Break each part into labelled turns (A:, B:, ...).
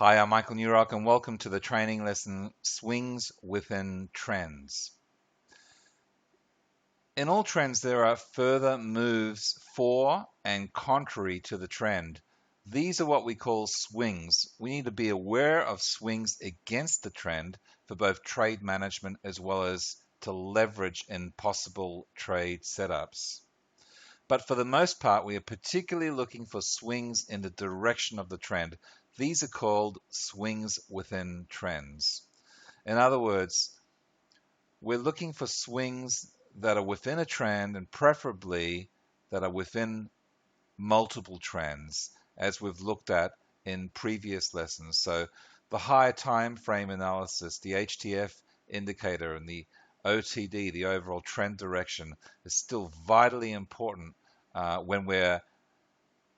A: Hi, I'm Michael Newrock, and welcome to the training lesson Swings Within Trends. In all trends, there are further moves for and contrary to the trend. These are what we call swings. We need to be aware of swings against the trend for both trade management as well as to leverage in possible trade setups. But for the most part, we are particularly looking for swings in the direction of the trend. These are called swings within trends. In other words, we're looking for swings that are within a trend and preferably that are within multiple trends, as we've looked at in previous lessons. So the higher time frame analysis, the HTF indicator, and the OTD, the overall trend direction, is still vitally important when we're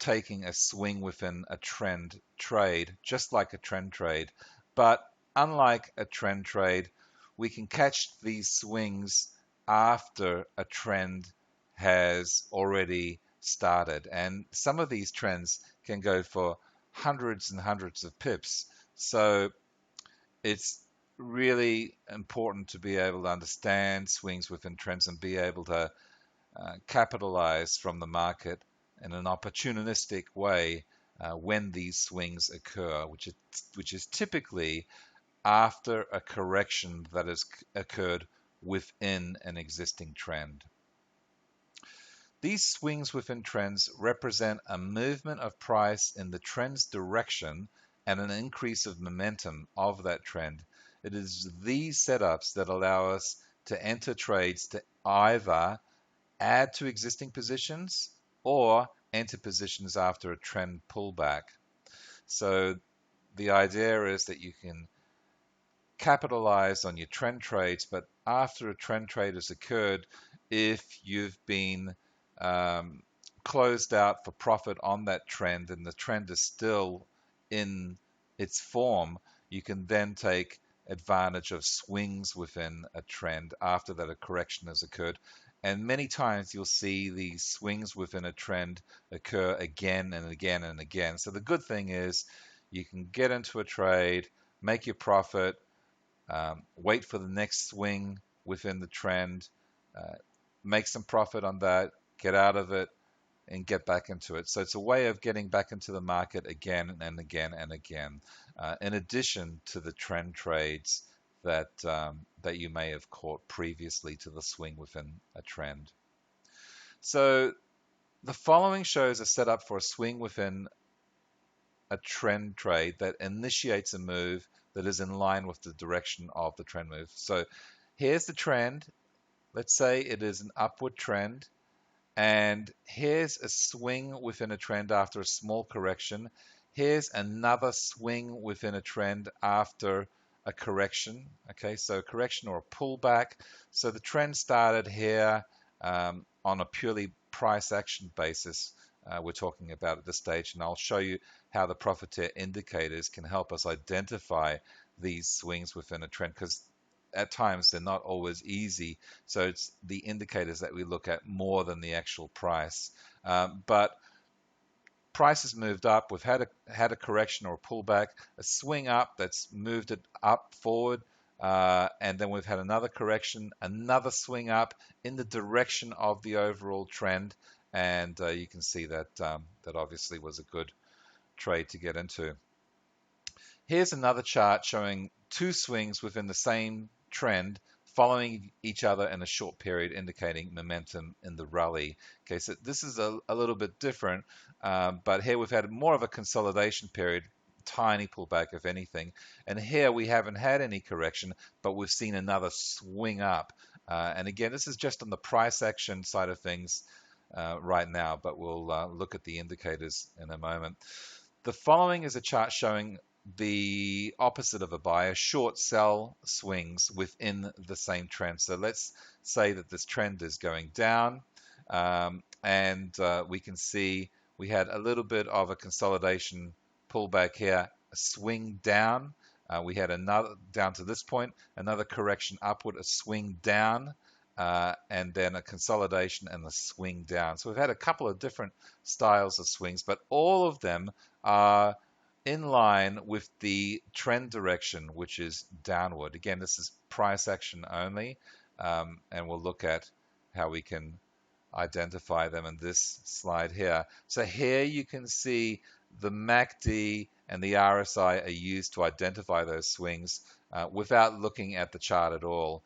A: taking a swing within a trend trade, just like a trend trade. But unlike a trend trade, we can catch these swings after a trend has already started. And some of these trends can go for hundreds and hundreds of pips. So it's really important to be able to understand swings within trends and be able to capitalize from the market in an opportunistic way when these swings occur, which is typically after a correction that has occurred within an existing trend. These swings within trends represent a movement of price in the trend's direction and an increase of momentum of that trend. It is these setups that allow us to enter trades to either add to existing positions or enter positions after a trend pullback. So the idea is that you can capitalize on your trend trades, but after a trend trade has occurred, if you've been closed out for profit on that trend and the trend is still in its form, you can then take advantage of swings within a trend after that a correction has occurred. And many times you'll see these swings within a trend occur again and again and again. So the good thing is you can get into a trade, make your profit, wait for the next swing within the trend, make some profit on that, get out of it, and get back into it. So it's a way of getting back into the market again and again and again, in addition to the trend trades that you may have caught previously to the swing within a trend. So the following shows a setup for a swing within a trend trade that initiates a move that is in line with the direction of the trend move. So here's the trend. Let's say it is an upward trend. And here's a swing within a trend after a small correction. Here's another swing within a trend after a correction. Okay, so a correction or a pullback. So the trend started here on a purely price action basis. We're talking about at this stage, and I'll show you how the profiteer indicators can help us identify these swings within a trend, because at times they're not always easy. So it's the indicators that we look at more than the actual price. But price has moved up. We've had a correction or a pullback, a swing up that's moved it up forward. And then we've had another correction, another swing up in the direction of the overall trend. And you can see that that obviously was a good trade to get into. Here's another chart showing two swings within the same trend following each other in a short period, indicating momentum in the rally. Okay, so this is a little bit different, but here we've had more of a consolidation period, tiny pullback if anything, and here we haven't had any correction, but we've seen another swing up. And again, this is just on the price action side of things right now, but we'll look at the indicators in a moment. The following is a chart showing the opposite of a buyer, short sell swings within the same trend. So let's say that this trend is going down, and we can see we had a little bit of a consolidation pullback here, a swing down. We had another down to this point, another correction upward, a swing down, and then a consolidation and a swing down. So we've had a couple of different styles of swings, but all of them are in line with the trend direction, which is downward. Again, this is price action only, and we'll look at how we can identify them in this slide here. So here you can see the MACD and the RSI are used to identify those swings without looking at the chart at all.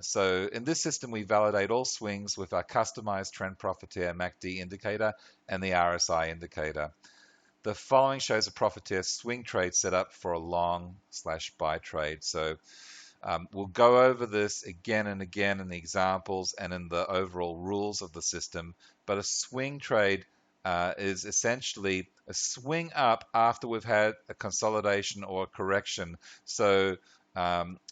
A: So in this system, we validate all swings with our customized trend profiteer MACD indicator and the RSI indicator. The following shows a profiteer swing trade set up for a long/buy trade. So we'll go over this again and again in the examples and in the overall rules of the system, but a swing trade is essentially a swing up after we've had a consolidation or a correction. So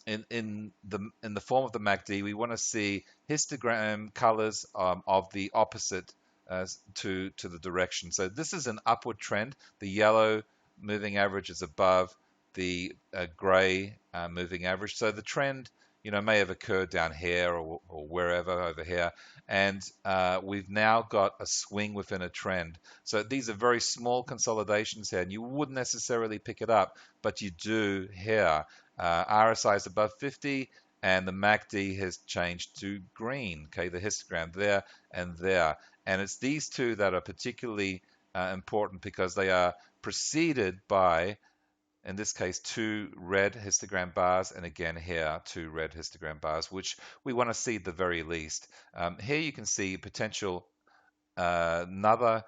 A: in the form of the MACD, we want to see histogram colors of the opposite to the direction. So this is an upward trend. The yellow moving average is above the gray moving average. So the trend, may have occurred down here or wherever over here, and we've now got a swing within a trend. So these are very small consolidations here, and you wouldn't necessarily pick it up, but you do here. RSI is above 50, and the MACD has changed to green. Okay, the histogram there and there, and it's these two that are particularly important because they are preceded by, in this case, 2 red histogram bars, and again here 2 red histogram bars, which we want to see at the very least. Here you can see potential another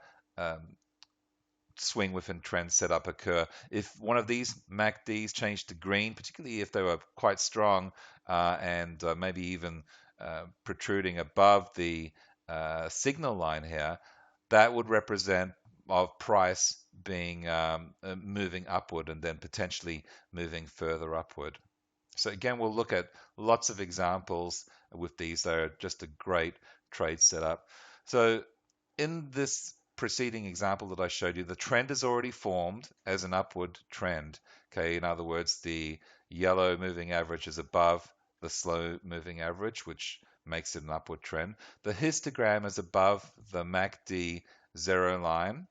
A: swing within trend setup occur. If one of these MACDs changed to green, particularly if they were quite strong and maybe even protruding above the signal line here, that would represent of price being moving upward and then potentially moving further upward. So again, we'll look at lots of examples with these. They're just a great trade setup. So in this preceding example that I showed you, the trend is already formed as an upward trend. Okay, in other words, the yellow moving average is above the slow moving average, which makes it an upward trend. The histogram is above the MACD 0 line.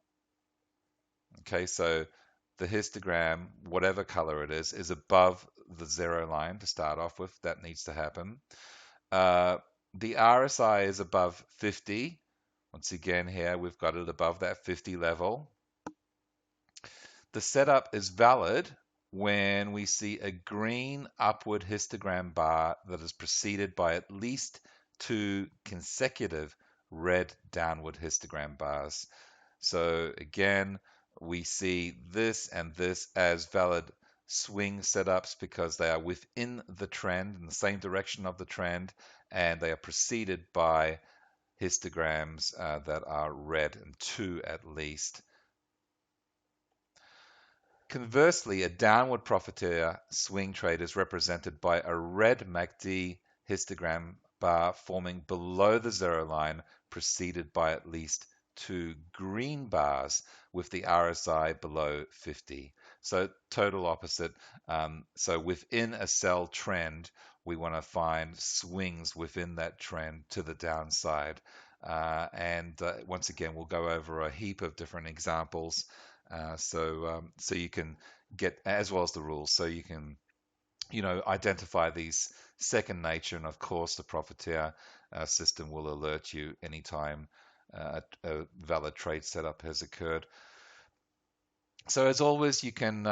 A: Okay, so the histogram, whatever color it is above the 0 line to start off with. That needs to happen. The RSI is above 50. Once again, here we've got it above that 50 level. The setup is valid when we see a green upward histogram bar that is preceded by at least 2 consecutive red downward histogram bars. So again, we see this and this as valid swing setups because they are within the trend, in the same direction of the trend, and they are preceded by histograms that are red, and 2 at least. Conversely, a downward profiteer swing trade is represented by a red MACD histogram bar forming below the 0 line, preceded by at least 2 green bars with the RSI below 50. So total opposite. So within a sell trend, we want to find swings within that trend to the downside. And once again, we'll go over a heap of different examples. So you can get, as well as the rules, so you can, identify these second nature. And of course, the profiteer system will alert you anytime a valid trade setup has occurred. So as always, you can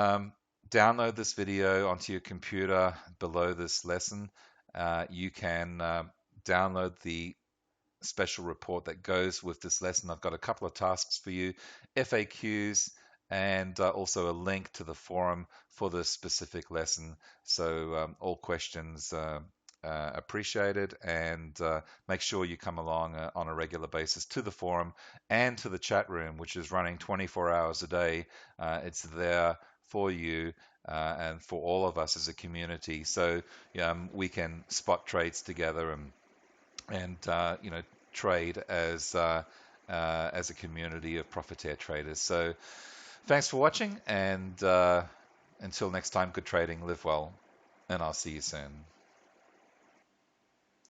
A: download this video onto your computer below this lesson. You can download the special report that goes with this lesson. I've got a couple of tasks for you, FAQs, and also a link to the forum for this specific lesson. So all questions appreciated, and make sure you come along on a regular basis to the forum and to the chat room, which is running 24 hours a day. It's there for you and for all of us as a community, so we can spot trades together and trade as a community of profiteer traders. So thanks for watching, and until next time, good trading, live well, and I'll see you soon.